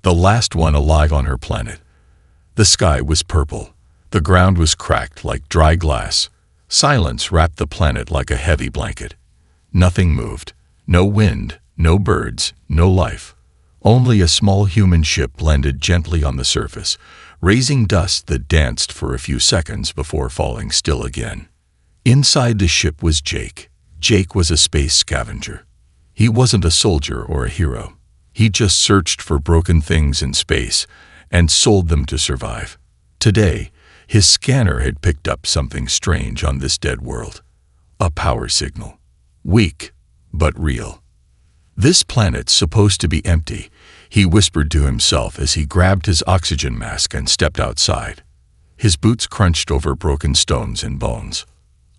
the last one alive on her planet. The sky was purple. The ground was cracked like dry glass. Silence wrapped the planet like a heavy blanket. Nothing moved. No wind, no birds, no life. Only a small human ship landed gently on the surface, raising dust that danced for a few seconds before falling still again. Inside the ship was Jake. Jake was a space scavenger. He wasn't a soldier or a hero. He just searched for broken things in space and sold them to survive. Today, his scanner had picked up something strange on this dead world. A power signal. Weak, but real. "This planet's supposed to be empty," he whispered to himself as he grabbed his oxygen mask and stepped outside. His boots crunched over broken stones and bones.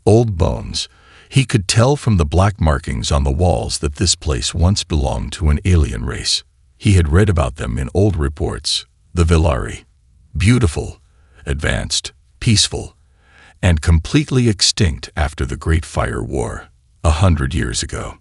Old bones. He could tell from the black markings on the walls that this place once belonged to an alien race. He had read about them in old reports. The Villari. Beautiful, advanced, peaceful, and completely extinct after the Great Fire War, 100 years ago.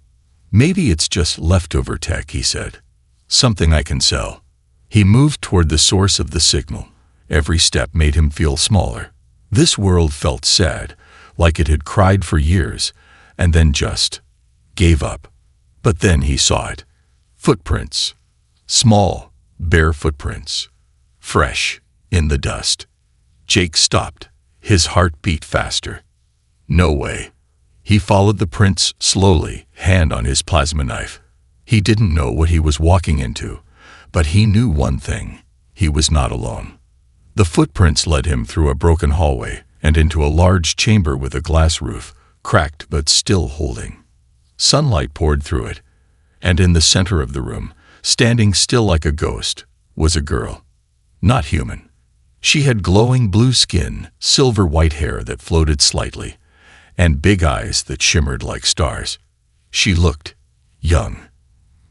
"Maybe it's just leftover tech," he said. "Something I can sell." He moved toward the source of the signal. Every step made him feel smaller. This world felt sad, like it had cried for years, and then just gave up. But then he saw it. Footprints. Small, bare footprints. Fresh, in the dust. Jake stopped. His heart beat faster. No way. He followed the prints slowly, hand on his plasma knife. He didn't know what he was walking into, but he knew one thing. He was not alone. The footprints led him through a broken hallway and into a large chamber with a glass roof, cracked but still holding. Sunlight poured through it, and in the center of the room, standing still like a ghost, was a girl. Not human. She had glowing blue skin, silver white hair that floated slightly, and big eyes that shimmered like stars. She looked young,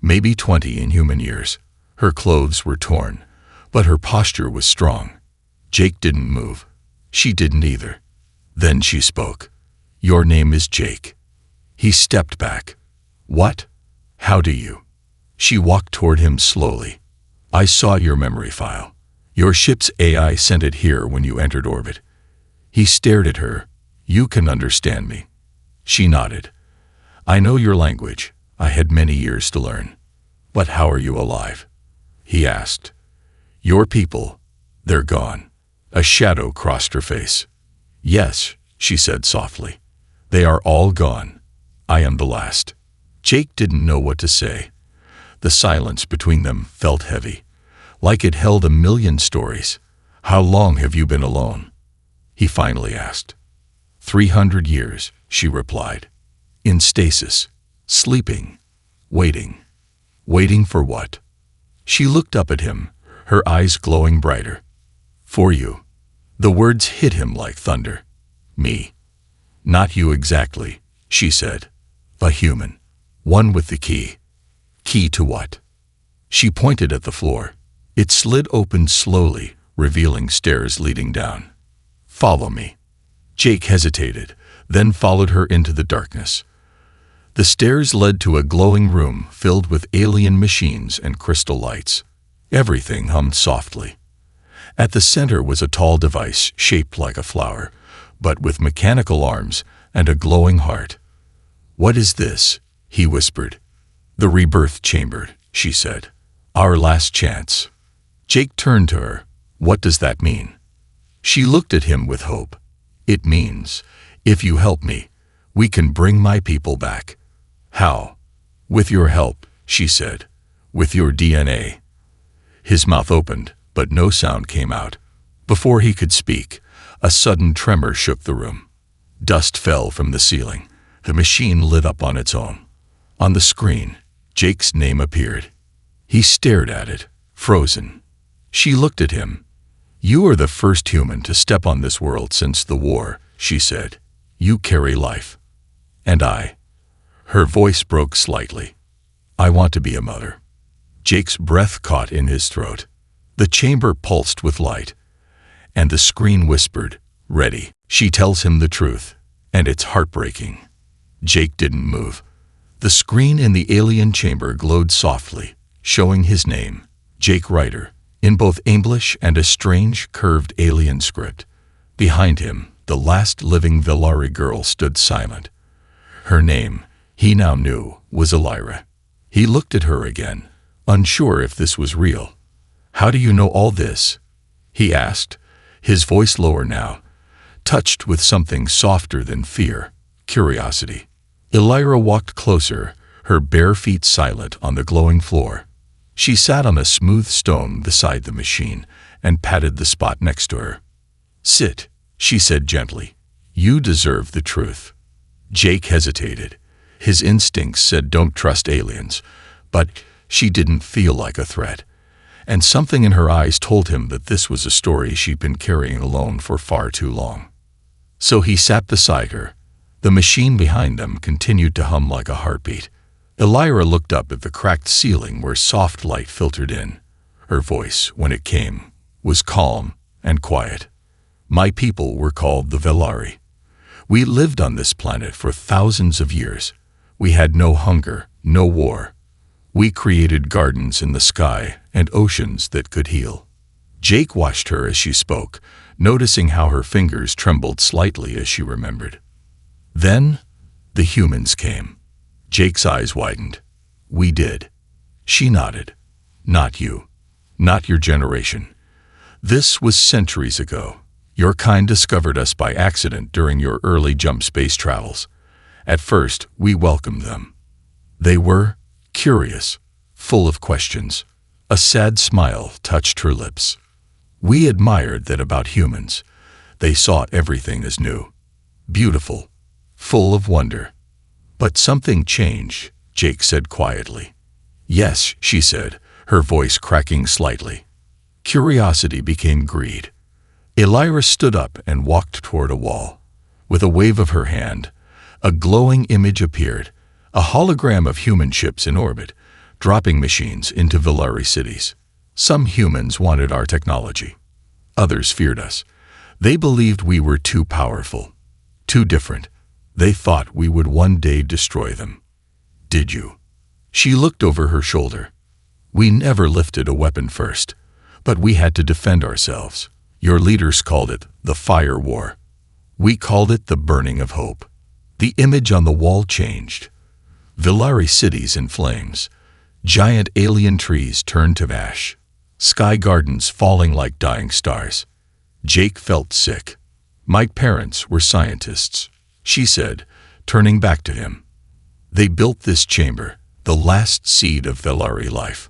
maybe 20 in human years. Her clothes were torn, but her posture was strong. Jake didn't move. She didn't either. Then she spoke. "Your name is Jake." He stepped back. "What? How do you?" She walked toward him slowly. "I saw your memory file. Your ship's AI sent it here when you entered orbit." He stared at her. "You can understand me." She nodded. "I know your language. I had many years to learn." "But how are you alive?" he asked. "Your people, they're gone." A shadow crossed her face. "Yes," she said softly. "They are all gone. I am the last." Jake didn't know what to say. The silence between them felt heavy, like it held a million stories. "How long have you been alone?" he finally asked. 300 years, she replied. "In stasis, sleeping, waiting." "Waiting for what?" She looked up at him, her eyes glowing brighter. "For you." The words hit him like thunder. "Me." "Not you exactly," she said. "A human. One with the key." "Key to what?" She pointed at the floor. It slid open slowly, revealing stairs leading down. "Follow me." Jake hesitated, then followed her into the darkness. The stairs led to a glowing room filled with alien machines and crystal lights. Everything hummed softly. At the center was a tall device shaped like a flower, but with mechanical arms and a glowing heart. "What is this?" he whispered. "The rebirth chamber," she said. "Our last chance." Jake turned to her. "What does that mean?" She looked at him with hope. "It means, if you help me, we can bring my people back." "How?" "With your help," she said. "With your DNA." His mouth opened, but no sound came out. Before he could speak, a sudden tremor shook the room. Dust fell from the ceiling. The machine lit up on its own. On the screen, Jake's name appeared. He stared at it, frozen. She looked at him. "You are the first human to step on this world since the war," she said. "You carry life. And I." Her voice broke slightly. "I want to be a mother." Jake's breath caught in his throat. The chamber pulsed with light, and the screen whispered, "Ready." She tells him the truth, and it's heartbreaking. Jake didn't move. The screen in the alien chamber glowed softly, showing his name, Jake Ryder, in both English and a strange, curved alien script. Behind him, the last living Villari girl stood silent. Her name, he now knew, was Elira. He looked at her again, unsure if this was real. "How do you know all this?" he asked, his voice lower now, touched with something softer than fear, curiosity. Elira walked closer, her bare feet silent on the glowing floor. She sat on a smooth stone beside the machine and patted the spot next to her. "Sit," she said gently. "You deserve the truth." Jake hesitated. His instincts said don't trust aliens, but she didn't feel like a threat. And something in her eyes told him that this was a story she'd been carrying alone for far too long. So he sat beside her. The machine behind them continued to hum like a heartbeat. Elira looked up at the cracked ceiling where soft light filtered in. Her voice, when it came, was calm and quiet. "My people were called the Villari. We lived on this planet for thousands of years. We had no hunger, no war. We created gardens in the sky and oceans that could heal." Jake watched her as she spoke, noticing how her fingers trembled slightly as she remembered. "Then, the humans came." Jake's eyes widened. "We did." She nodded. "Not you. Not your generation. This was centuries ago. Your kind discovered us by accident during your early jump space travels. At first, we welcomed them. They were curious, full of questions. A sad smile touched her lips. We admired that about humans. They saw everything as new, beautiful, full of wonder. But something changed, Jake said quietly. "Yes," she said, her voice cracking slightly. Curiosity became greed. Elira stood up and walked toward a wall. With a wave of her hand, a glowing image appeared, a hologram of human ships in orbit, dropping machines into Villari cities. Some humans wanted our technology. Others feared us. They believed we were too powerful, too different. They thought we would one day destroy them. "Did you?" She looked over her shoulder. "We never lifted a weapon first, but we had to defend ourselves. Your leaders called it the Fire War. We called it the Burning of Hope." The image on the wall changed. Villari cities in flames. Giant alien trees turned to ash. Sky gardens falling like dying stars. Jake felt sick. "My parents were scientists," she said, turning back to him. "They built this chamber, the last seed of Villari life.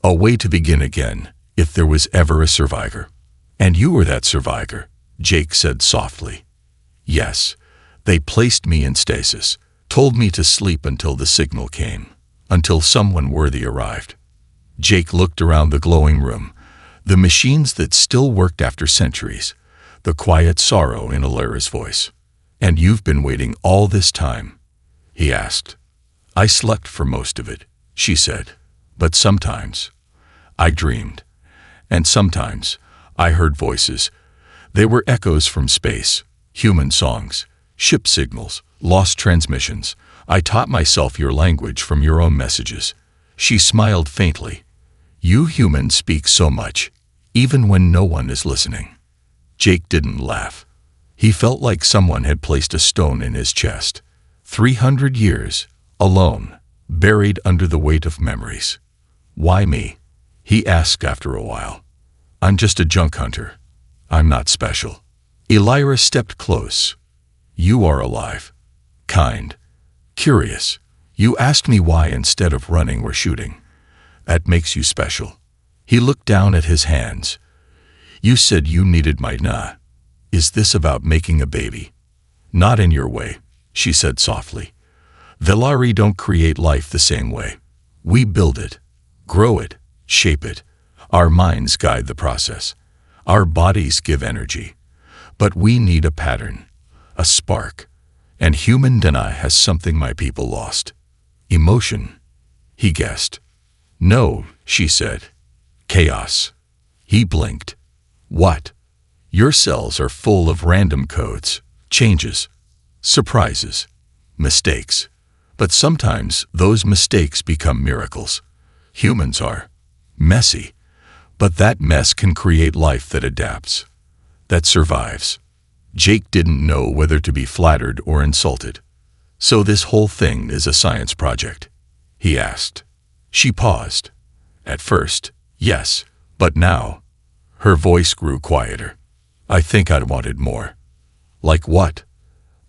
A way to begin again, if there was ever a survivor. And you were that survivor," Jake said softly. "Yes, they placed me in stasis, told me to sleep until the signal came, until someone worthy arrived." Jake looked around the glowing room, the machines that still worked after centuries, the quiet sorrow in Elira's voice. "And you've been waiting all this time?" he asked. "I slept for most of it," she said. "But sometimes I dreamed. And sometimes I heard voices. They were echoes from space, human songs, ship signals, lost transmissions. I taught myself your language from your own messages." She smiled faintly. "You humans speak so much, even when no one is listening." Jake didn't laugh. He felt like someone had placed a stone in his chest. 300 years, alone, buried under the weight of memories. "Why me?" he asked after a while. "I'm just a junk hunter. I'm not special." Elira stepped close. "You are alive, kind, curious. You asked me why instead of running or shooting. That makes you special." He looked down at his hands. "You said you needed my nah. Is this about making a baby?" "Not in your way," she said softly. "Villari don't create life the same way. We build it, grow it, shape it. Our minds guide the process. Our bodies give energy. But we need a pattern, a spark. And human DNA has something my people lost. Emotion," he guessed. "No," she said. "Chaos." He blinked. "What?" "Your cells are full of random codes, changes, surprises, mistakes. But sometimes those mistakes become miracles. Humans are messy, But that mess can create life that adapts, that survives. Jake didn't know whether to be flattered or insulted. "So this whole thing is a science project?" he asked. She paused. At first, yes, but now, her voice grew quieter. "I think I wanted more." "Like what?"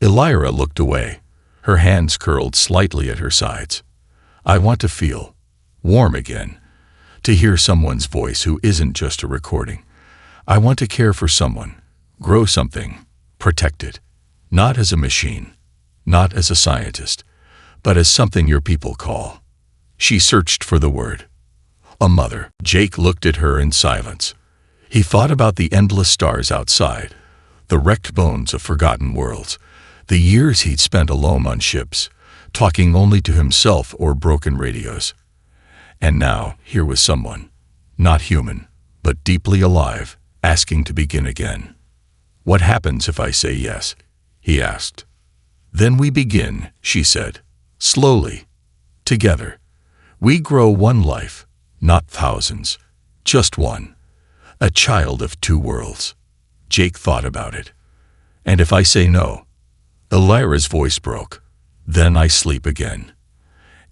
Elira looked away, her hands curled slightly at her sides. "I want to feel warm again, to hear someone's voice who isn't just a recording. I want to care for someone, grow something, protect it, not as a machine, not as a scientist, but as something your people call." She searched for the word. "A mother." Jake looked at her in silence. He thought about the endless stars outside, the wrecked bones of forgotten worlds, the years he'd spent alone on ships, talking only to himself or broken radios. And now, here was someone, not human, but deeply alive, asking to begin again. "What happens if I say yes?" he asked. "Then we begin," she said, slowly, together. "We grow one life, not thousands, just one, a child of two worlds." Jake thought about it. "And if I say no?" Elira's voice broke. "Then I sleep again.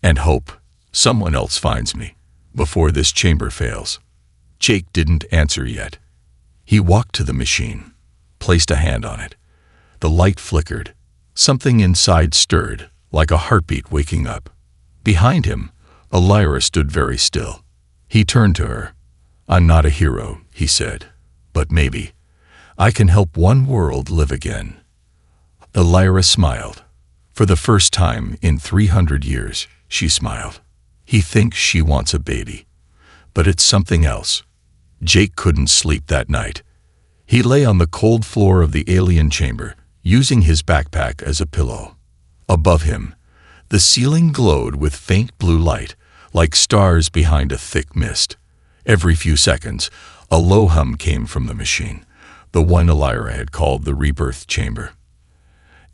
And hope someone else finds me before this chamber fails." Jake didn't answer yet. He walked to the machine, placed a hand on it. The light flickered. Something inside stirred, like a heartbeat waking up. Behind him, Elira stood very still. He turned to her. "I'm not a hero," he said, "but maybe I can help one world live again." Elira smiled. For the first time in 300 years, she smiled. He thinks she wants a baby, but it's something else. Jake couldn't sleep that night. He lay on the cold floor of the alien chamber, using his backpack as a pillow. Above him, the ceiling glowed with faint blue light, like stars behind a thick mist. Every few seconds, a low hum came from the machine, the one Elira had called the rebirth chamber.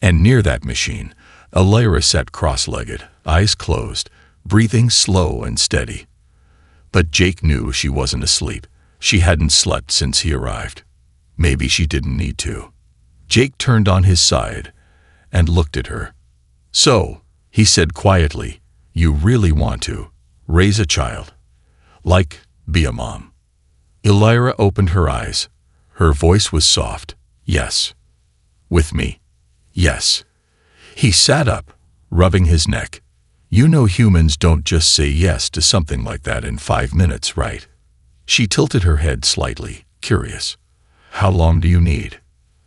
And near that machine, Elira sat cross-legged, eyes closed, breathing slow and steady. But Jake knew she wasn't asleep. She hadn't slept since he arrived. Maybe she didn't need to. Jake turned on his side and looked at her. "So," he said quietly, "you really want to raise a child? Like, be a mom?" Elira opened her eyes. Her voice was soft. "Yes." "With me?" "Yes." He sat up, rubbing his neck. "You know humans don't just say yes to something like that in 5 minutes, right?" She tilted her head slightly, curious. "How long do you need?"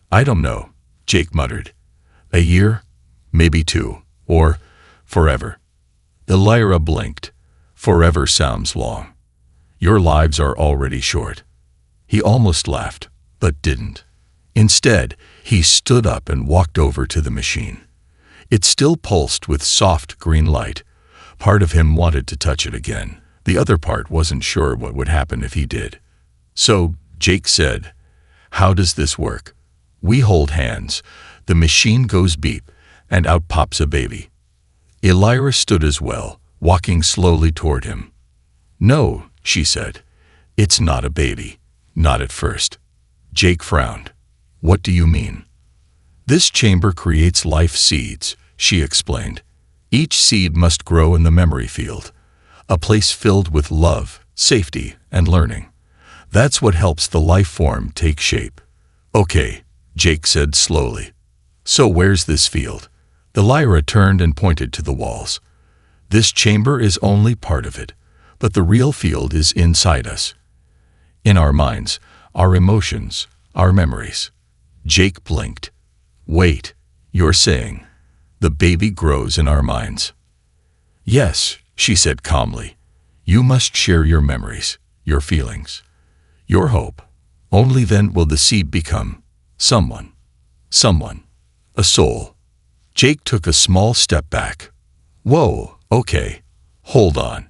"I don't know," Jake muttered. "A year? Maybe 2. Or forever." Elira blinked. "Forever sounds long. Your lives are already short." He almost laughed, but didn't. Instead, he stood up and walked over to the machine. It still pulsed with soft green light. Part of him wanted to touch it again. The other part wasn't sure what would happen if he did. "So," Jake said, "how does this work?" "We hold hands. The machine goes beep, and out pops a baby." Elira stood as well, walking slowly toward him. "No," she said, "it's not a baby. Not at first." Jake frowned. "What do you mean?" "This chamber creates life seeds," she explained. "Each seed must grow in the memory field, a place filled with love, safety, and learning. That's what helps the life form take shape." "Okay," Jake said slowly. "So where's this field?" Elira turned and pointed to the walls. "This chamber is only part of it, but the real field is inside us. In our minds, our emotions, our memories." Jake blinked. "Wait, you're saying the baby grows in our minds?" "Yes," she said calmly. "You must share your memories, your feelings, your hope. Only then will the seed become someone, a soul." Jake took a small step back. "Whoa, okay, hold on.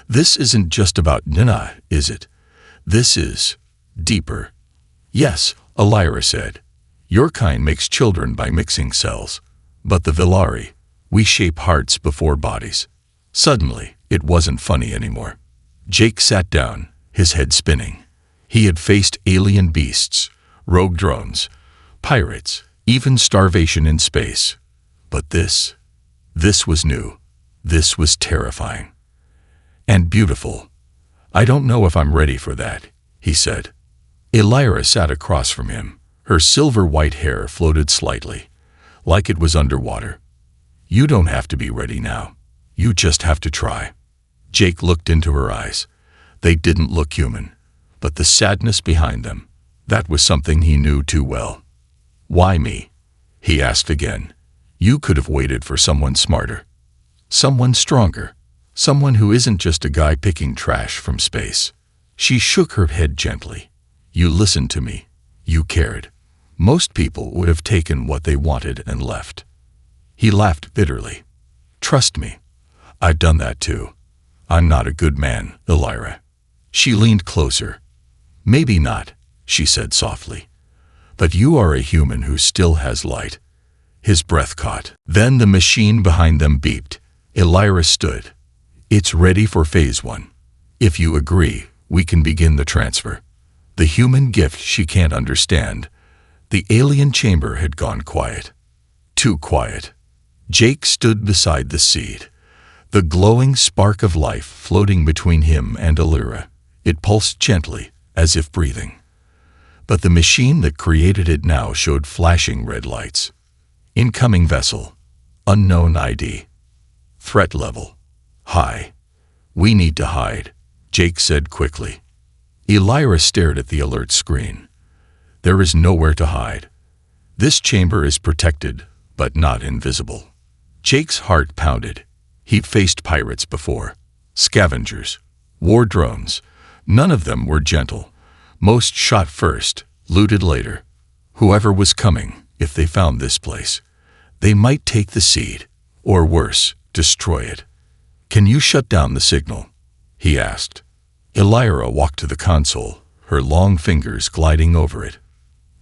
This isn't just about Nina, is it? This is deeper." "Yes," Elira said. "Your kind makes children by mixing cells. But the Villari, we shape hearts before bodies." Suddenly, it wasn't funny anymore. Jake sat down, his head spinning. He had faced alien beasts, rogue drones, pirates, even starvation in space. But this was new. This was terrifying. And beautiful. "I don't know if I'm ready for that," he said. Elira sat across from him. Her silver-white hair floated slightly, like it was underwater. "You don't have to be ready now. You just have to try." Jake looked into her eyes. They didn't look human, but the sadness behind them, that was something he knew too well. "Why me?" he asked again. "You could have waited for someone smarter. Someone stronger. Someone who isn't just a guy picking trash from space." She shook her head gently. "You listened to me. You cared. Most people would have taken what they wanted and left." He laughed bitterly. "Trust me. I've done that too. I'm not a good man, Elira." She leaned closer. "Maybe not," she said softly. "But you are a human who still has light." His breath caught. Then the machine behind them beeped. Elira stood. "It's ready for phase 1. If you agree, we can begin the transfer." The human gift she can't understand. The alien chamber had gone quiet. Too quiet. Jake stood beside the seed, the glowing spark of life floating between him and Elira. It pulsed gently, as if breathing. But the machine that created it now showed flashing red lights. "Incoming vessel. Unknown ID. Threat level. High. We need to hide," Jake said quickly. Elira stared at the alert screen. "There is nowhere to hide. This chamber is protected, but not invisible." Jake's heart pounded. He'd faced pirates before. Scavengers. War drones. None of them were gentle. Most shot first, looted later. Whoever was coming, if they found this place, they might take the seed, or worse, destroy it. "Can you shut down the signal?" he asked. Elira walked to the console, her long fingers gliding over it.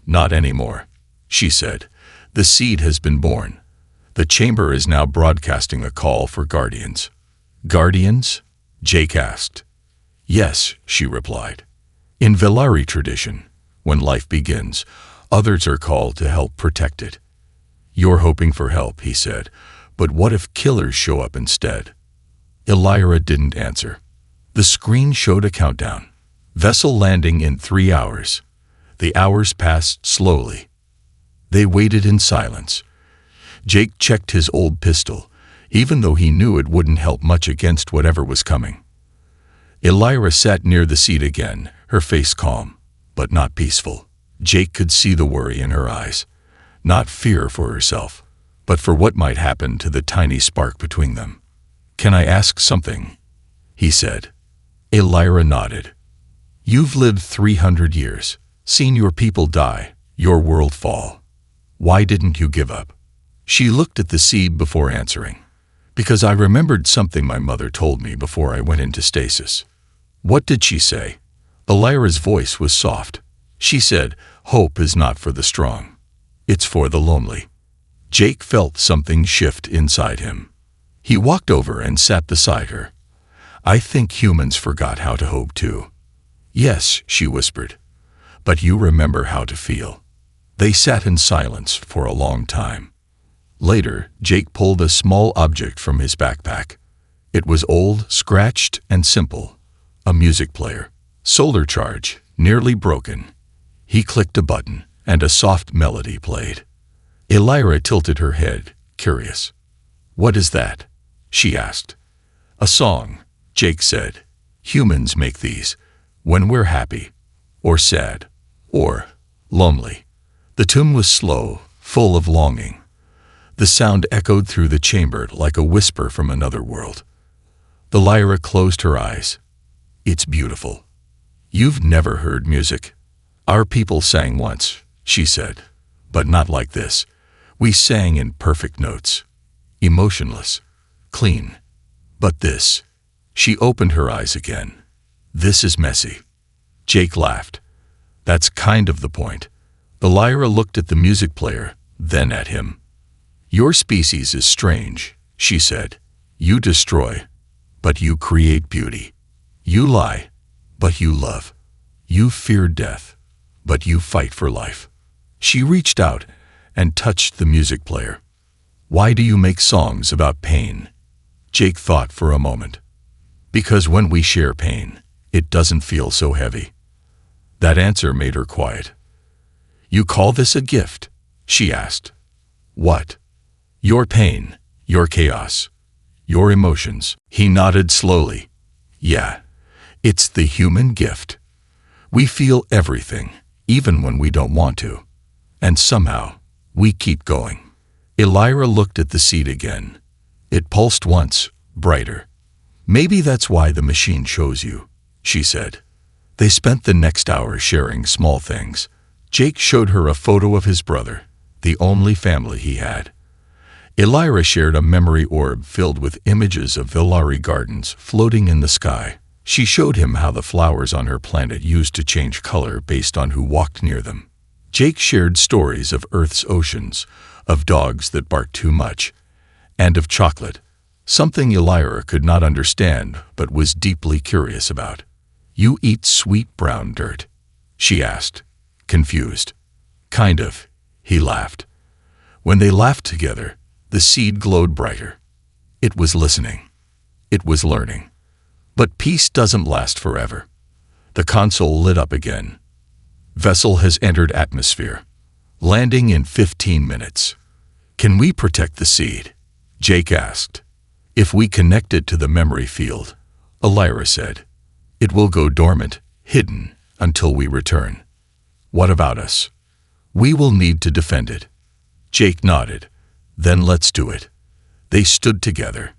"Not anymore," she said. "The seed has been born. The chamber is now broadcasting a call for guardians." "Guardians?" Jake asked. "Yes," she replied. "In Velari tradition, when life begins, others are called to help protect it." "You're hoping for help," he said, "but what if killers show up instead?" Elira didn't answer. The screen showed a countdown. Vessel landing in 3 hours. The hours passed slowly. They waited in silence. Jake checked his old pistol, even though he knew it wouldn't help much against whatever was coming. Elira sat near the seat again, her face calm, but not peaceful. Jake could see the worry in her eyes. Not fear for herself, but for what might happen to the tiny spark between them. "Can I ask something?" he said. Elira nodded. "You've lived 300 years, seen your people die, your world fall. Why didn't you give up?" She looked at the seed before answering. "Because I remembered something my mother told me before I went into stasis." "What did she say?" Elira's voice was soft. She said, "Hope is not for the strong. It's for the lonely." Jake felt something shift inside him. He walked over and sat beside her. "I think humans forgot how to hope too." "Yes," she whispered. "But you remember how to feel." They sat in silence for a long time. Later, Jake pulled a small object from his backpack. It was old, scratched, and simple. A music player. Solar charge, nearly broken. He clicked a button, and a soft melody played. Elira tilted her head, curious. "What is that?" she asked. "A song," Jake said. "Humans make these when we're happy, or sad, or lonely." The tune was slow, full of longing. The sound echoed through the chamber like a whisper from another world. Elira closed her eyes. "It's beautiful." "You've never heard music." "Our people sang once," she said, "but not like this. We sang in perfect notes. Emotionless. Clean. But this." She opened her eyes again. "This is messy." Jake laughed. "That's kind of the point." Elira looked at the music player, then at him. "Your species is strange," she said. "You destroy, but you create beauty. You lie, but you love. You fear death, but you fight for life. She reached out and touched the music player. Why do you make songs about pain? Jake thought for a moment. Because when we share pain, it doesn't feel so heavy. That answer made her quiet. You call this a gift? She asked. What? Your pain, your chaos, your emotions. He nodded slowly. Yeah, it's the human gift. We feel everything, even when we don't want to. And somehow, we keep going. Elira looked at the seed again. It pulsed once, brighter. Maybe that's why the machine chose you, she said. They spent the next hour sharing small things. Jake showed her a photo of his brother, the only family he had. Elira shared a memory orb filled with images of Villari gardens floating in the sky. She showed him how the flowers on her planet used to change color based on who walked near them. Jake shared stories of Earth's oceans, of dogs that barked too much, and of chocolate, something Elira could not understand but was deeply curious about. You eat sweet brown dirt? She asked, confused. Kind of, he laughed. When they laughed together, the seed glowed brighter. It was listening. It was learning. But peace doesn't last forever. The console lit up again. Vessel has entered atmosphere. Landing in 15 minutes. Can we protect the seed? Jake asked. If we connect it to the memory field, Elira said. It will go dormant, hidden, until we return. What about us? We will need to defend it. Jake nodded. Then let's do it. They stood together.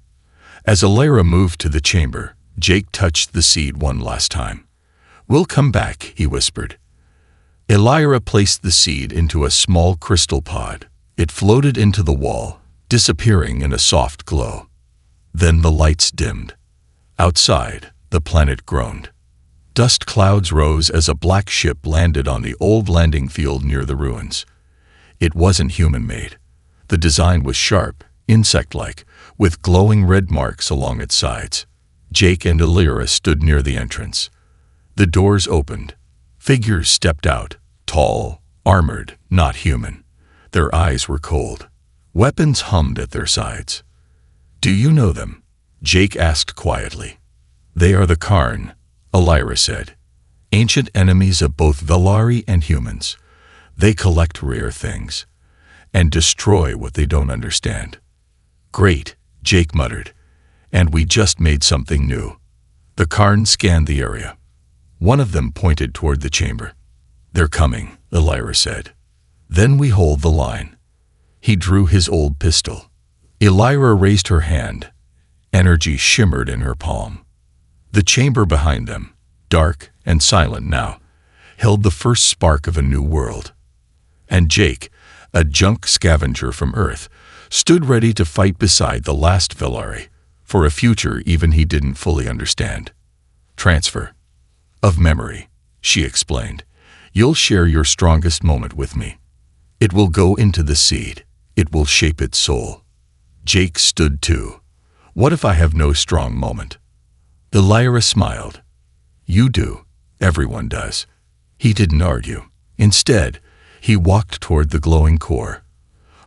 As Elira moved to the chamber, Jake touched the seed one last time. We'll come back, he whispered. Elira placed the seed into a small crystal pod. It floated into the wall, disappearing in a soft glow. Then the lights dimmed. Outside, the planet groaned. Dust clouds rose as a black ship landed on the old landing field near the ruins. It wasn't human-made. The design was sharp, insect-like, with glowing red marks along its sides. Jake and Elira stood near the entrance. The doors opened. Figures stepped out, tall, armored, not human. Their eyes were cold. Weapons hummed at their sides. Do you know them? Jake asked quietly. They are the Karn, Elira said. Ancient enemies of both Villari and humans. They collect rare things and destroy what they don't understand. Great, Jake muttered. And we just made something new. The Karn scanned the area. One of them pointed toward the chamber. They're coming, Elira said. Then we hold the line. He drew his old pistol. Elira raised her hand. Energy shimmered in her palm. The chamber behind them, dark and silent now, held the first spark of a new world. And Jake, a junk scavenger from Earth, stood ready to fight beside the last Villari, for a future even he didn't fully understand. Transfer of memory, she explained. You'll share your strongest moment with me. It will go into the seed. It will shape its soul. Jake stood too. What if I have no strong moment? Elira smiled. You do. Everyone does. He didn't argue. Instead, he walked toward the glowing core.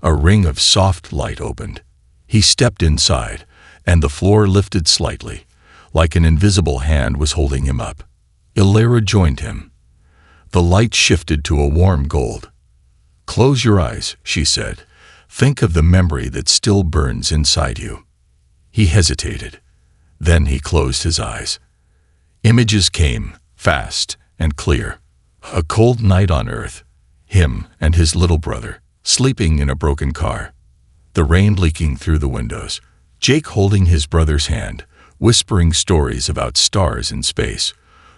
A ring of soft light opened. He stepped inside, and the floor lifted slightly, like an invisible hand was holding him up. Elira joined him. The light shifted to a warm gold. Close your eyes, she said. Think of the memory that still burns inside you. He hesitated. Then he closed his eyes. Images came, fast and clear. A cold night on Earth. Him and his little brother, sleeping in a broken car. The rain leaking through the windows. Jake holding his brother's hand, whispering stories about stars in space,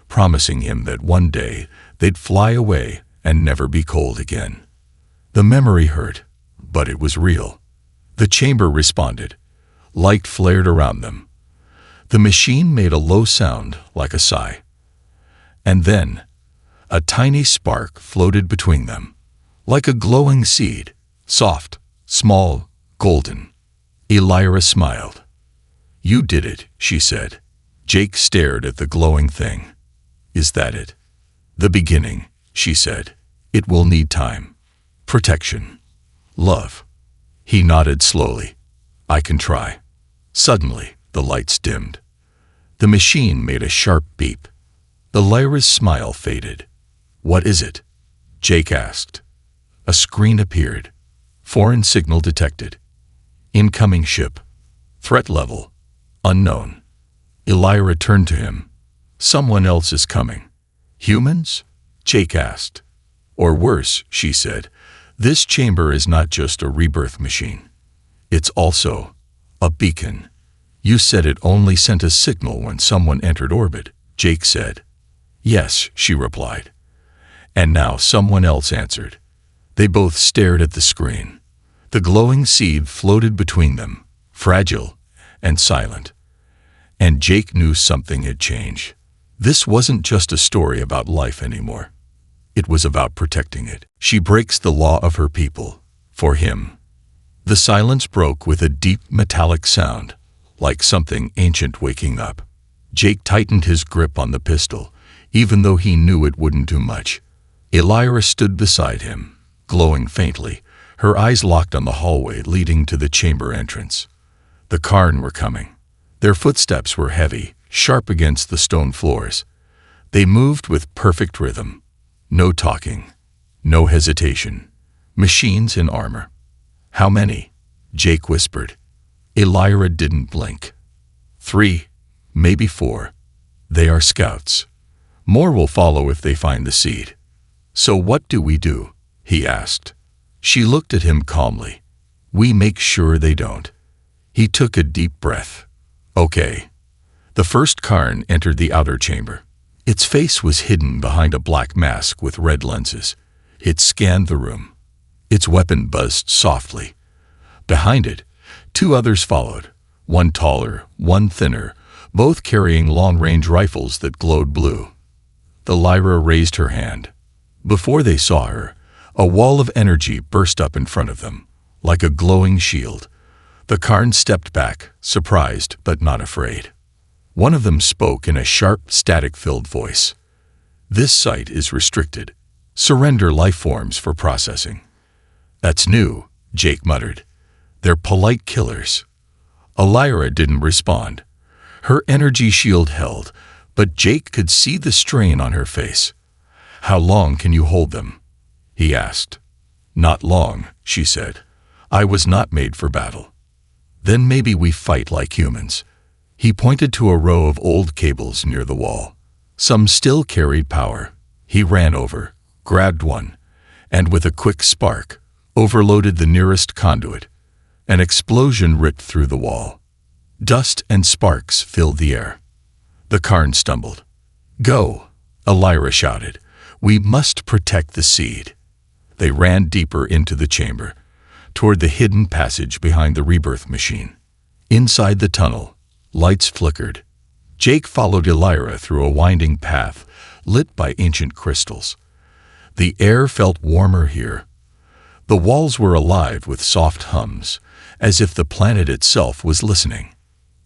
promising him that one day they'd fly away and never be cold again. The memory hurt, but it was real. The chamber responded. Light flared around them. The machine made a low sound like a sigh. And then, a tiny spark floated between them, like a glowing seed, soft, small, golden. Elira smiled. You did it, she said. Jake stared at the glowing thing. Is that it? The beginning, she said. It will need time. Protection. Love. He nodded slowly. I can try. Suddenly, the lights dimmed. The machine made a sharp beep. Elira's smile faded. What is it? Jake asked. A screen appeared. Foreign signal detected. Incoming ship. Threat level. Unknown. Elira turned to him. Someone else is coming. Humans? Jake asked. Or worse, she said. This chamber is not just a rebirth machine. It's also a beacon. You said it only sent a signal when someone entered orbit, Jake said. Yes, she replied. And now someone else answered. They both stared at the screen. The glowing seed floated between them, fragile and silent. And Jake knew something had changed. This wasn't just a story about life anymore. It was about protecting it. She breaks the law of her people. For him. The silence broke with a deep metallic sound, like something ancient waking up. Jake tightened his grip on the pistol, even though he knew it wouldn't do much. Elira stood beside him, glowing faintly, her eyes locked on the hallway leading to the chamber entrance. The Karn were coming. Their footsteps were heavy, sharp against the stone floors. They moved with perfect rhythm. No talking. No hesitation. Machines in armor. How many? Jake whispered. Elira didn't blink. 3, maybe 4. They are scouts. More will follow if they find the seed. So what do we do? He asked. She looked at him calmly. We make sure they don't. He took a deep breath. Okay. The first Karn entered the outer chamber. Its face was hidden behind a black mask with red lenses. It scanned the room. Its weapon buzzed softly. Behind it, 2 others followed, one taller, one thinner, both carrying long-range rifles that glowed blue. Elira raised her hand. Before they saw her, a wall of energy burst up in front of them, like a glowing shield. The Karn stepped back, surprised but not afraid. One of them spoke in a sharp, static-filled voice. This site is restricted. Surrender life forms for processing. That's new, Jake muttered. They're polite killers. Elira didn't respond. Her energy shield held, but Jake could see the strain on her face. How long can you hold them? He asked. Not long, she said. I was not made for battle. Then maybe we fight like humans. He pointed to a row of old cables near the wall. Some still carried power. He ran over, grabbed one, and with a quick spark, overloaded the nearest conduit. An explosion ripped through the wall. Dust and sparks filled the air. The Karn stumbled. Go, Elira shouted. We must protect the seed. They ran deeper into the chamber, toward the hidden passage behind the rebirth machine. Inside the tunnel, lights flickered. Jake followed Elira through a winding path lit by ancient crystals. The air felt warmer here. The walls were alive with soft hums, as if the planet itself was listening.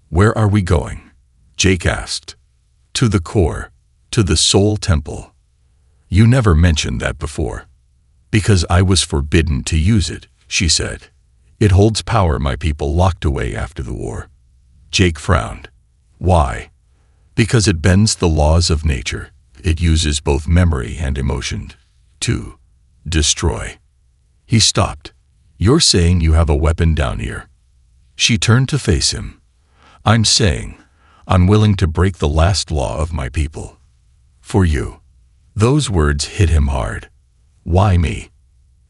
Where are we going? Jake asked. To the core, to the Soul Temple. You never mentioned that before. Because I was forbidden to use it, she said. It holds power my people locked away after the war. Jake frowned. Why? Because it bends the laws of nature. It uses both memory and emotion to destroy. He stopped. You're saying you have a weapon down here. She turned to face him. I'm saying I'm willing to break the last law of my people. For you. Those words hit him hard. Why me?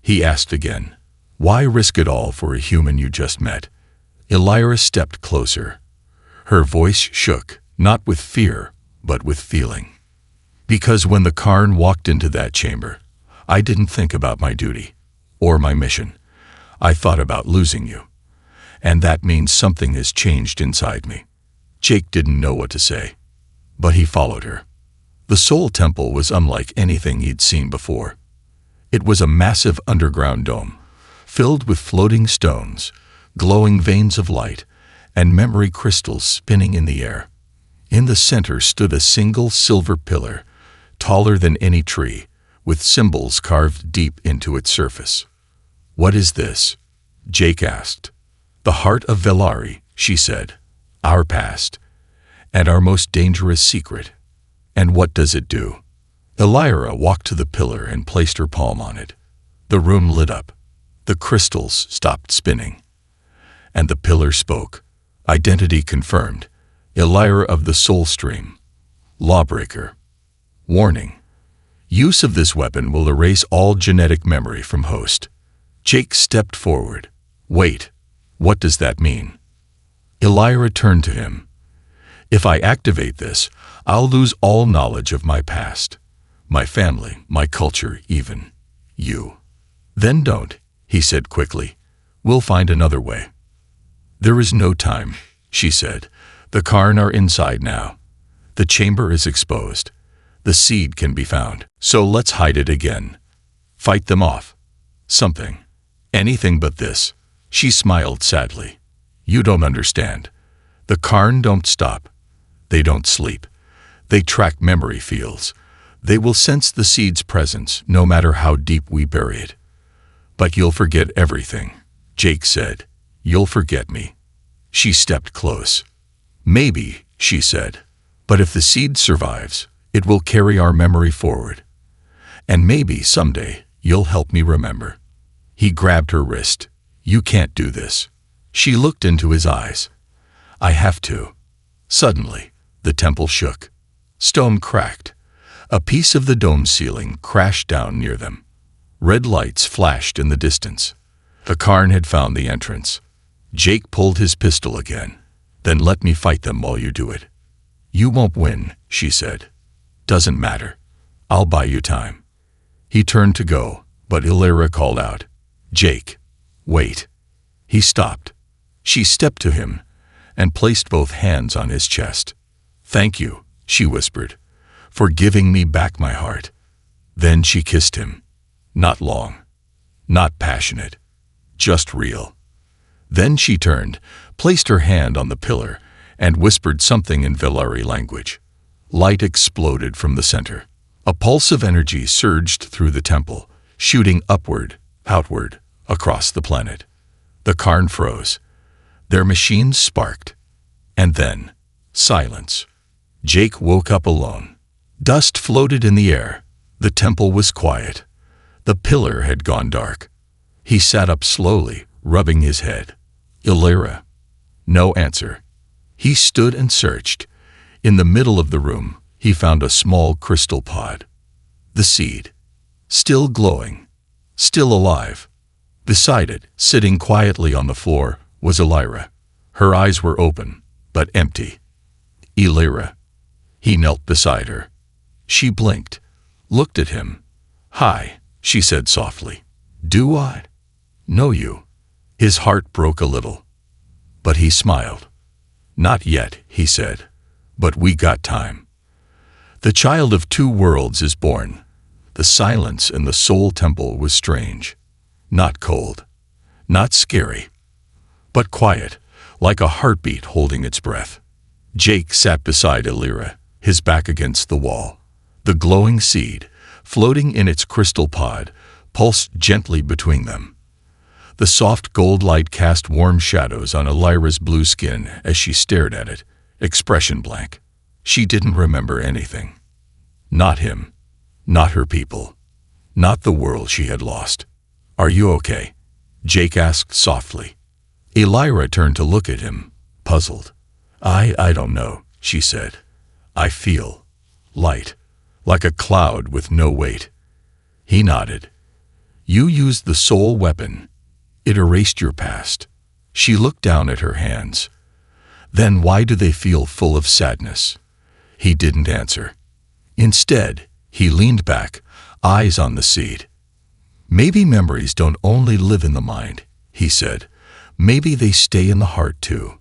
He asked again. Why risk it all for a human you just met? Elira stepped closer. Her voice shook, not with fear, but with feeling. Because when the Karn walked into that chamber, I didn't think about my duty or my mission. I thought about losing you. And that means something has changed inside me. Jake didn't know what to say, but he followed her. The Soul Temple was unlike anything he'd seen before. It was a massive underground dome, filled with floating stones, glowing veins of light, and memory crystals spinning in the air. In the center stood a single silver pillar, taller than any tree, with symbols carved deep into its surface. "What is this?" Jake asked. "The heart of Velari," she said. "Our past. And our most dangerous secret." "And what does it do?" Elira walked to the pillar and placed her palm on it. The room lit up. The crystals stopped spinning. And the pillar spoke. Identity confirmed. Elira of the Soul Stream. Lawbreaker. Warning. Use of this weapon will erase all genetic memory from host. Jake stepped forward. "Wait. What does that mean?" Elira turned to him. "If I activate this, I'll lose all knowledge of my past. My family, my culture, even you." "Then don't," he said quickly. "We'll find another way." "There is no time," she said. "The Karn are inside now. The chamber is exposed. The seed can be found. So let's hide it again. Fight them off. Something. Anything but this." She smiled sadly. "You don't understand. The Karn don't stop. They don't sleep. They track memory fields. They will sense the seed's presence no matter how deep we bury it. But you'll forget everything," Jake said. "You'll forget me." She stepped close. "Maybe," she said. "But if the seed survives, it will carry our memory forward. And maybe someday you'll help me remember." He grabbed her wrist. "You can't do this." She looked into his eyes. "I have to." Suddenly, the temple shook. Stone cracked. A piece of the dome ceiling crashed down near them. Red lights flashed in the distance. The Karn had found the entrance. Jake pulled his pistol again. "Then let me fight them while you do it." "You won't win," she said. "Doesn't matter. I'll buy you time." He turned to go, but Elira called out, "Jake, wait." He stopped. She stepped to him and placed both hands on his chest. "Thank you," she whispered, "for giving me back my heart." Then she kissed him. Not long, not passionate, just real. Then she turned, placed her hand on the pillar, and whispered something in Velari language. Light exploded from the center. A pulse of energy surged through the temple, shooting upward, outward, across the planet. The Karn froze. Their machines sparked. And then, silence. Jake woke up alone. Dust floated in the air. The temple was quiet. The pillar had gone dark. He sat up slowly, rubbing his head. Elira. No answer. He stood and searched. In the middle of the room, he found a small crystal pod. The seed. Still glowing. Still alive. Beside it, sitting quietly on the floor, was Elira. Her eyes were open, but empty. Elira. He knelt beside her. She blinked, looked at him. "Hi," she said softly. "Do I know you?" His heart broke a little. But he smiled. "Not yet," he said. "But we got time. The child of two worlds is born." The silence in the soul temple was strange. Not cold, not scary, but quiet, like a heartbeat holding its breath. Jake sat beside Elira, his back against the wall. The glowing seed, floating in its crystal pod, pulsed gently between them. The soft gold light cast warm shadows on Elira's blue skin as she stared at it, expression blank. She didn't remember anything. Not him, not her people, not the world she had lost. "Are you okay?" Jake asked softly. Elira turned to look at him, puzzled. I don't know," she said. "I feel light, like a cloud with no weight." He nodded. "You used the soul weapon. It erased your past." She looked down at her hands. "Then why do they feel full of sadness?" He didn't answer. Instead, he leaned back, eyes on the seed. "Maybe memories don't only live in the mind," he said. "Maybe they stay in the heart too."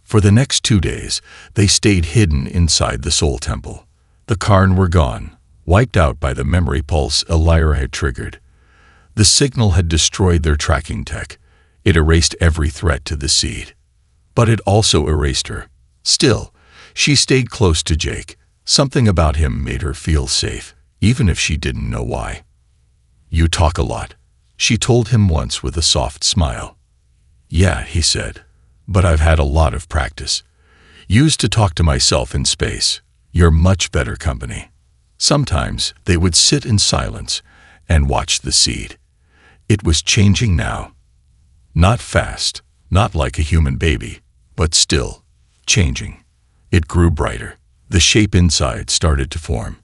For the next 2 days, they stayed hidden inside the soul temple. The Karn were gone, wiped out by the memory pulse Elira had triggered. The signal had destroyed their tracking tech. It erased every threat to the seed. But it also erased her. Still, she stayed close to Jake. Something about him made her feel safe. even if she didn't know why. "You talk a lot," she told him once with a soft smile. "Yeah," he said, "but I've had a lot of practice. Used to talk to myself in space. You're much better company." Sometimes they would sit in silence and watch the seed. It was changing now. Not fast, not like a human baby, but still changing. It grew brighter. The shape inside started to form.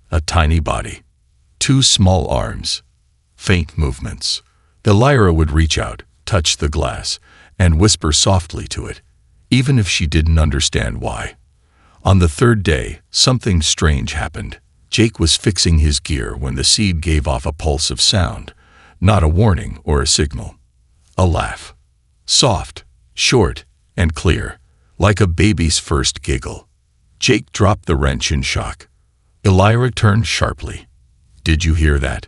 A tiny body, 2 small arms, faint movements. Elira would reach out, touch the glass, and whisper softly to it, even if she didn't understand why. On the 3rd day, something strange happened. Jake was fixing his gear when the seed gave off a pulse of sound, not a warning or a signal. A laugh. Soft, short, and clear, like a baby's first giggle. Jake dropped the wrench in shock. Elira turned sharply. "Did you hear that?"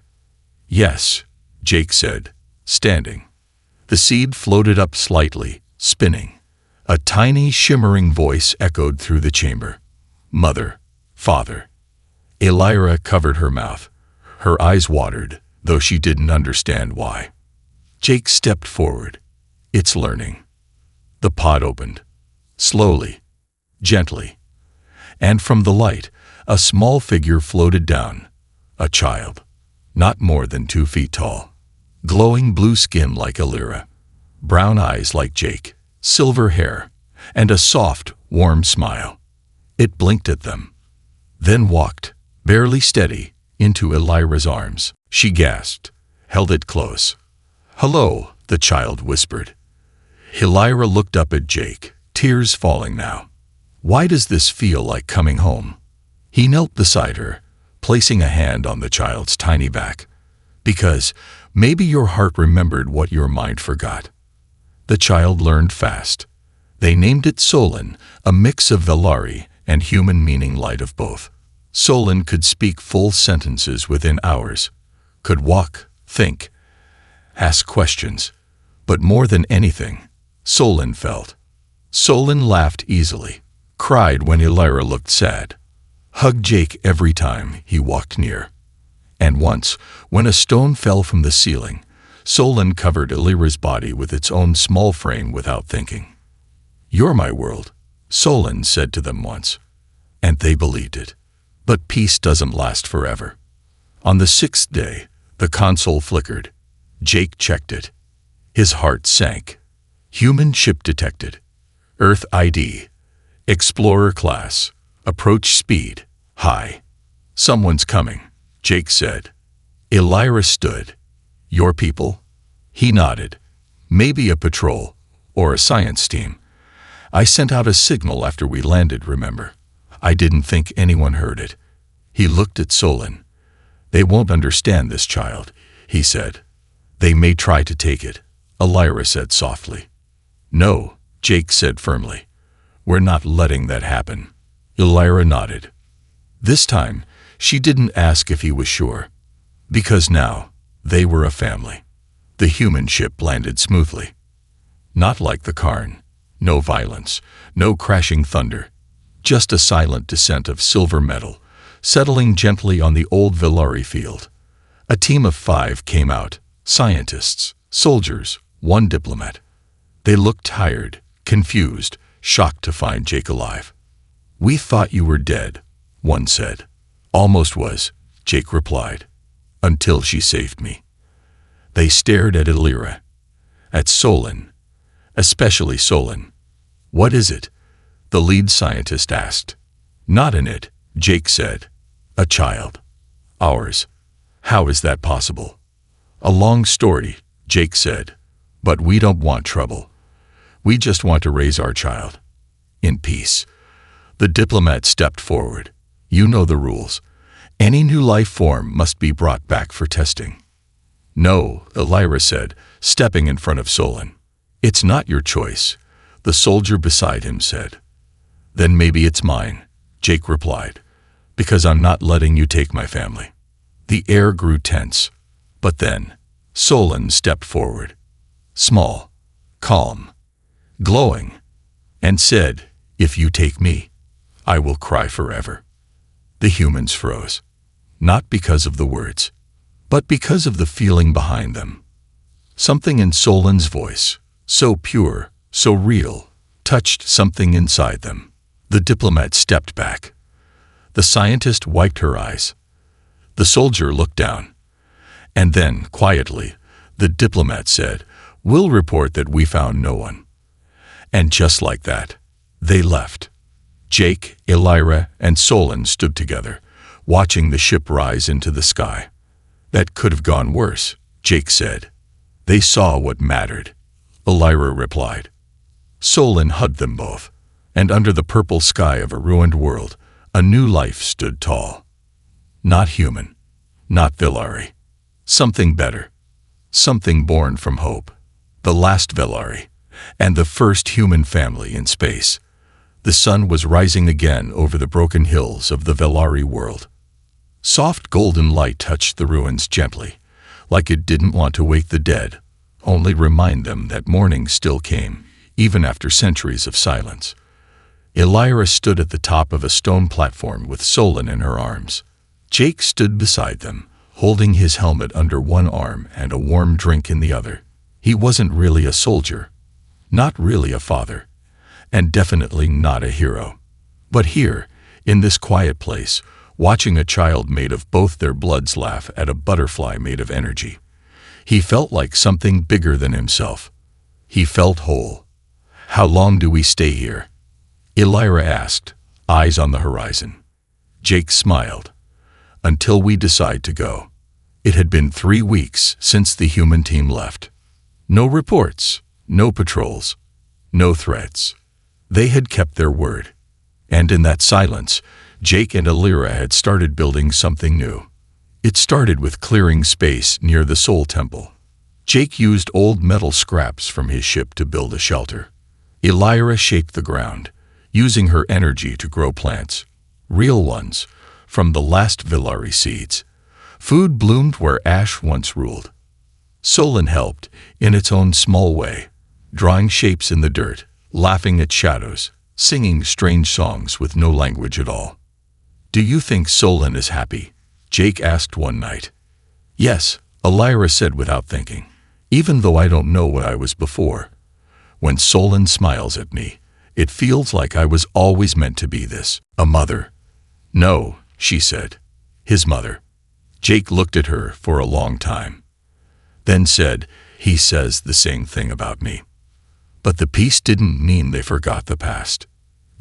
"Yes," Jake said, standing. The seed floated up slightly, spinning. A tiny, shimmering voice echoed through the chamber. "Mother, Father." Elira covered her mouth. Her eyes watered, though she didn't understand why. Jake stepped forward. "It's learning." The pod opened. Slowly, gently. And from the light, a small figure floated down. A child, not more than 2 feet tall. Glowing blue skin like Elira. Brown eyes like Jake. Silver hair. And a soft, warm smile. It blinked at them. Then walked, barely steady, into Elira's arms. She gasped, held it close. "Hello," the child whispered. Elira looked up at Jake, tears falling now. "Why does this feel like coming home?" He knelt beside her, placing a hand on the child's tiny back. "Because maybe your heart remembered what your mind forgot." The child learned fast. They named it Solon, a mix of Velari and human, meaning light of both. Solon could speak full sentences within hours, could walk, think, ask questions, but more than anything, Solon felt. Solon laughed easily, cried when Elira looked sad, hugged Jake every time he walked near. And once, when a stone fell from the ceiling, Solon covered Elira's body with its own small frame without thinking. "You're my world," Solon said to them once. And they believed it. But peace doesn't last forever. On the 6th day, the console flickered. Jake checked it. His heart sank. Human ship detected. Earth ID. Explorer class. Approach speed. High. "Someone's coming," Jake said. Elira stood. "Your people?" He nodded. "Maybe a patrol, or a science team. I sent out a signal after we landed, remember? I didn't think anyone heard it." He looked at Solon. "They won't understand this, child," he said. "They may try to take it," Elira said softly. "No," Jake said firmly. "We're not letting that happen." Elira nodded. This time, she didn't ask if he was sure. Because now, they were a family. The human ship landed smoothly. Not like the Karn. No violence, no crashing thunder. Just a silent descent of silver metal, settling gently on the old Velari field. A team of 5 came out, scientists, soldiers, 1 diplomat. They looked tired, confused, shocked to find Jake alive. "We thought you were dead," one said. "Almost was," Jake replied. "Until she saved me." They stared at Elira, at Solon, especially Solon. "What is it?" the lead scientist asked. "Not in it," Jake said. "A child. Ours." "How is that possible?" "A long story," Jake said. "But we don't want trouble. We just want to raise our child. In peace." The diplomat stepped forward. "You know the rules. Any new life form must be brought back for testing." "No," Elira said, stepping in front of Solon. "It's not your choice," the soldier beside him said. "Then maybe it's mine," Jake replied, "because I'm not letting you take my family." The air grew tense. But then, Solon stepped forward. Small, calm, glowing, and said, "If you take me, I will cry forever." The humans froze. not because of the words, but because of the feeling behind them. Something in Solon's voice, so pure, so real, touched something inside them. The diplomat stepped back. The scientist wiped her eyes. The soldier looked down. And then, quietly, the diplomat said, "We'll report that we found no one." And just like that, they left. Jake, Elira, and Solon stood together, watching the ship rise into the sky. "That could have gone worse," Jake said. "They saw what mattered," Elira replied. Solon hugged them both, and under the purple sky of a ruined world, a new life stood tall. Not human, not Velari. Something better. Something born from hope. The last Velari, and the first human family in space. The sun was rising again over the broken hills of the Velari world. Soft golden light touched the ruins gently, like it didn't want to wake the dead, only remind them that morning still came, even after centuries of silence. Elira stood at the top of a stone platform with Solon in her arms. Jake stood beside them, holding his helmet under one arm and a warm drink in the other. He wasn't really a soldier, not really a father, and definitely not a hero. But here, in this quiet place, watching a child made of both their bloods laugh at a butterfly made of energy, he felt like something bigger than himself. He felt whole. "How long do we stay here?" Elira asked, eyes on the horizon. Jake smiled. "Until we decide to go." It had been 3 weeks since the human team left. No reports, no patrols, no threats. They had kept their word. And in that silence, Jake and Elira had started building something new. It started with clearing space near the Soul Temple. Jake used old metal scraps from his ship to build a shelter. Elira shaped the ground, using her energy to grow plants. Real ones, from the last Velari seeds. Food bloomed where ash once ruled. Solon helped, in its own small way, drawing shapes in the dirt, laughing at shadows, singing strange songs with no language at all. "Do you think Solon is happy?" Jake asked one night. "Yes," Elira said without thinking, "even though I don't know what I was before. When Solon smiles at me, it feels like I was always meant to be this, a mother." "No," she said, "his mother." Jake looked at her for a long time, then said, "He says the same thing about me." But the peace didn't mean they forgot the past.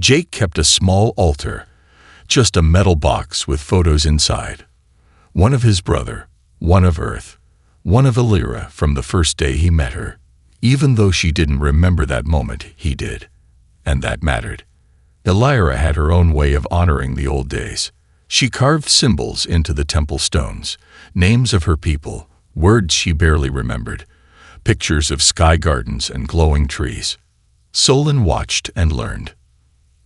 Jake kept a small altar, just a metal box with photos inside. One of his brother, one of Earth, one of Elira from the first day he met her. Even though she didn't remember that moment, he did. And that mattered. Elira had her own way of honoring the old days. She carved symbols into the temple stones, names of her people, words she barely remembered, pictures of sky gardens and glowing trees. Solon watched and learned.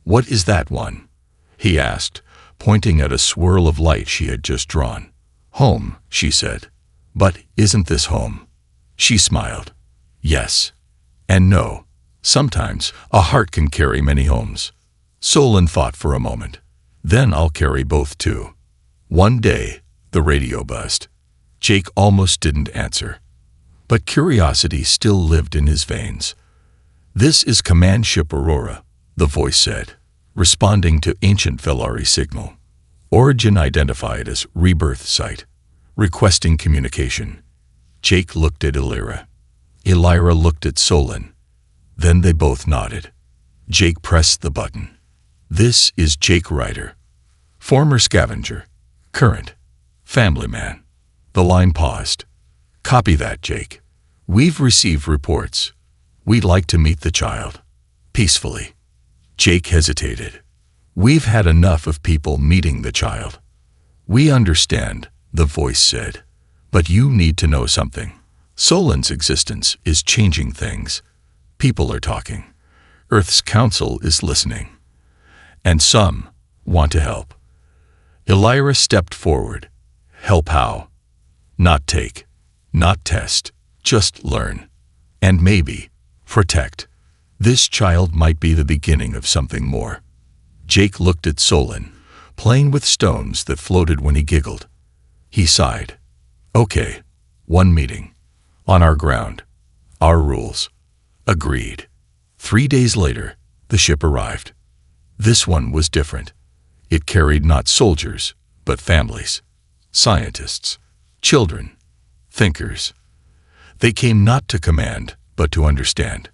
"What is that one?" he asked, pointing at a swirl of light she had just drawn. "Home," she said. "But isn't this home?" She smiled. "Yes. And no. Sometimes a heart can carry many homes." Solon thought for a moment. "Then I'll carry both too." One day, the radio buzzed. Jake almost didn't answer, but curiosity still lived in his veins. "This is Command Ship Aurora," the voice said, responding to ancient Velari signal. Origin identified as Rebirth Site, requesting communication. Jake looked at Elira. Elira looked at Solon. Then they both nodded. Jake pressed the button. "This is Jake Ryder, former scavenger, current, family man." The line paused. "Copy that, Jake. We've received reports. We'd like to meet the child. Peacefully." Jake hesitated. "We've had enough of people meeting the child." "We understand," the voice said. "But you need to know something. Solon's existence is changing things. People are talking. Earth's council is listening. And some want to help." Elira stepped forward. "Help how?" "Not take, not test, just learn. And maybe protect. This child might be the beginning of something more." Jake looked at Solon, playing with stones that floated when he giggled. He sighed. Okay, one meeting. On our ground. Our rules. Agreed. 3 days later, the ship arrived. This one was different. It carried not soldiers, but families. Scientists. Children. Thinkers. They came not to command, but to understand.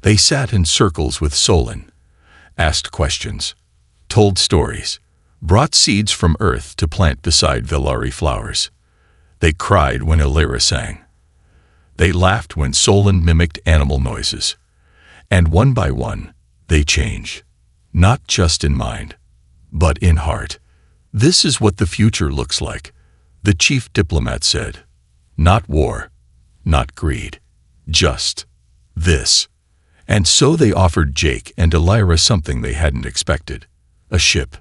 They sat in circles with Solon, asked questions, told stories, brought seeds from earth to plant beside Velari flowers. They cried when Illyra sang. They laughed when Solon mimicked animal noises. And one by one, they changed, not just in mind, but in heart. This is what the future looks like, the chief diplomat said. Not war, not greed, just this. And so they offered Jake and Illyra something they hadn't expected, a ship,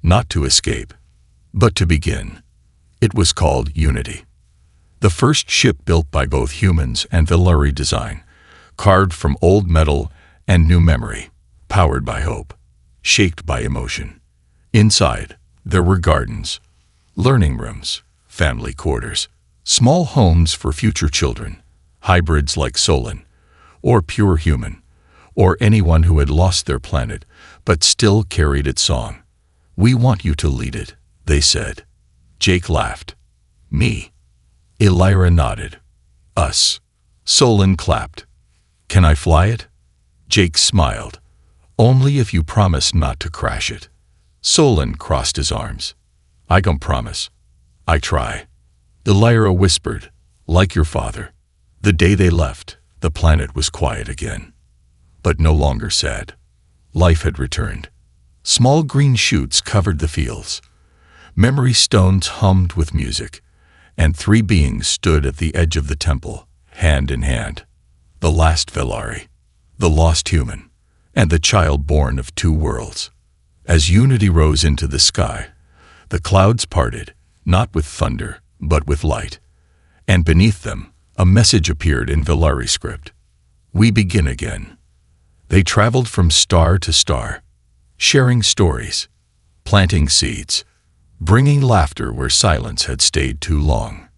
not to escape, but to begin. It was called Unity. The first ship built by both humans and Velari design, carved from old metal and new memory, powered by hope, shaped by emotion. Inside, there were gardens, learning rooms, family quarters, small homes for future children, hybrids like Solon, or pure human, or anyone who had lost their planet but still carried its song. We want you to lead it, they said. Jake laughed. Me. Illyra nodded. Us. Solon clapped. Can I fly it? Jake smiled. Only if you promise not to crash it. Solon crossed his arms. I can promise. I try. Illyra whispered, like your father. The day they left, the planet was quiet again. But no longer sad. Life had returned. Small green shoots covered the fields. Memory stones hummed with music, and 3 beings stood at the edge of the temple, hand in hand. The last Velari, the lost human, and the child born of 2 worlds. As Unity rose into the sky, the clouds parted, not with thunder, but with light. And beneath them, a message appeared in Velari script. We begin again. They traveled from star to star, sharing stories, planting seeds, bringing laughter where silence had stayed too long.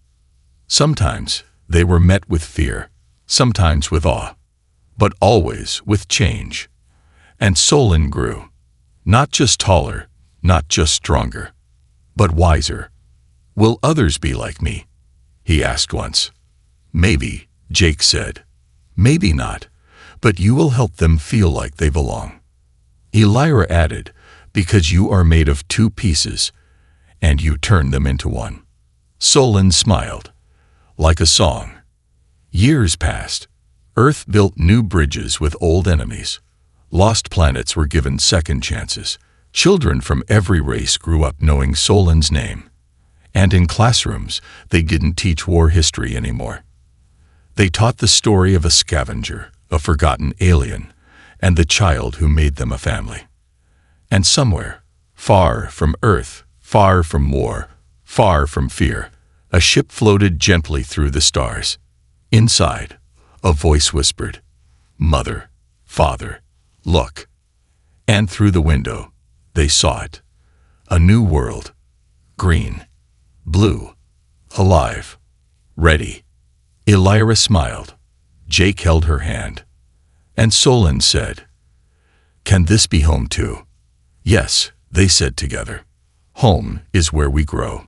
Sometimes they were met with fear, sometimes with awe, but always with change. And Solon grew, not just taller, not just stronger, but wiser. Will others be like me? He asked once. Maybe, Jake said. Maybe not, but you will help them feel like they belong. Illyra added, because you are made of 2 pieces, and you turn them into one. Solon smiled. Like a song. Years passed. Earth built new bridges with old enemies. Lost planets were given second chances. Children from every race grew up knowing Solon's name. And in classrooms, they didn't teach war history anymore. They taught the story of a scavenger, a forgotten alien, and the child who made them a family. And somewhere, far from Earth, far from war, far from fear, a ship floated gently through the stars. Inside, a voice whispered, Mother, Father, look. And through the window, they saw it. A new world. Green. Blue. Alive. Ready. Illyra smiled. Jake held her hand. And Solon said, Can this be home too? Yes, they said together. Home is where we grow.